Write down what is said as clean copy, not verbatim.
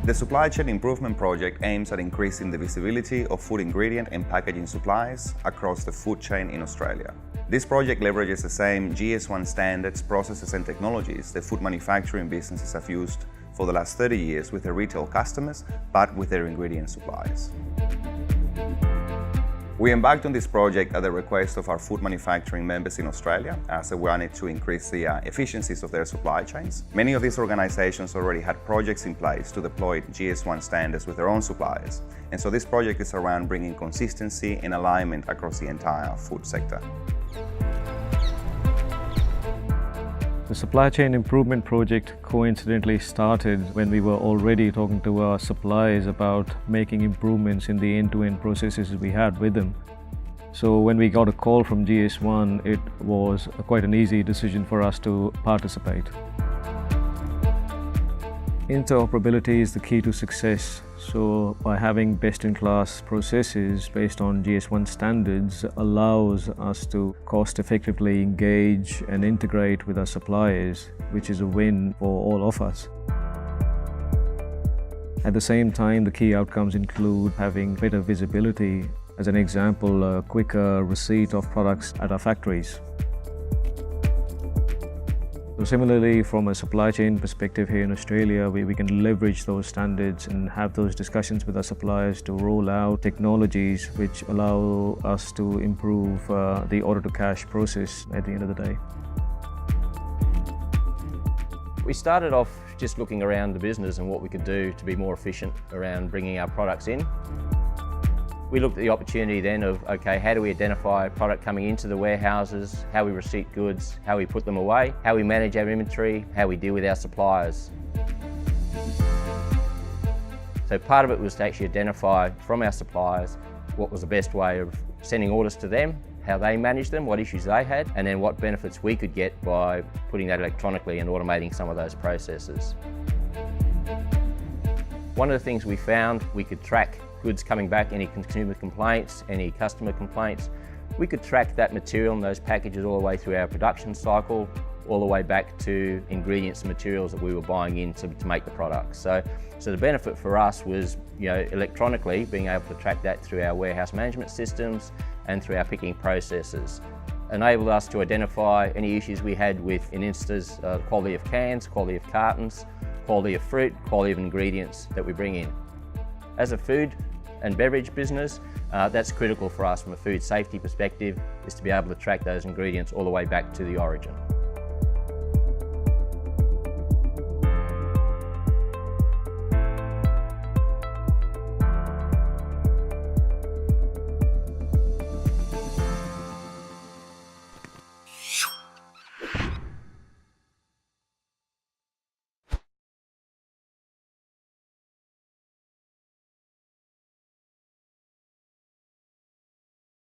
The Supply Chain Improvement Project aims at increasing the visibility of food ingredient and packaging supplies across the food chain in Australia. This project leverages the same GS1 standards, processes and technologies that food manufacturing businesses have used for the last 30 years with their retail customers, but with their ingredient suppliers. We embarked on this project at the request of our food manufacturing members in Australia, as we wanted to increase the efficiencies of their supply chains. Many of these organizations already had projects in place to deploy GS1 standards with their own suppliers, and so this project is around bringing consistency and alignment across the entire food sector. The Supply Chain Improvement Project coincidentally started when we were already talking to our suppliers about making improvements in the end-to-end processes we had with them. So when we got a call from GS1, it was quite an easy decision for us to participate. Interoperability is the key to success. So by having best-in-class processes based on GS1 standards allows us to cost-effectively engage and integrate with our suppliers, which is a win for all of us. At the same time, the key outcomes include having better visibility. As an example, a quicker receipt of products at our factories. So similarly, from a supply chain perspective here in Australia, we can leverage those standards and have those discussions with our suppliers to roll out technologies which allow us to improve the order-to-cash process at the end of the day. We started off just looking around the business and what we could do to be more efficient around bringing our products in. We looked at the opportunity then of, okay, how do we identify product coming into the warehouses, how we receipt goods, how we put them away, how we manage our inventory, how we deal with our suppliers. So part of it was to actually identify from our suppliers what was the best way of sending orders to them, how they managed them, what issues they had, and then what benefits we could get by putting that electronically and automating some of those processes. One of the things we found, we could track goods coming back, any consumer complaints, any customer complaints. We could track that material and those packages all the way through our production cycle, all the way back to ingredients and materials that we were buying in to make the products. So the benefit for us was, electronically being able to track that through our warehouse management systems and through our picking processes. Enabled us to identify any issues we had with, in instance, quality of cans, quality of cartons, quality of fruit, quality of ingredients that we bring in. As a food and beverage business, that's critical for us from a food safety perspective, is to be able to track those ingredients all the way back to the origin.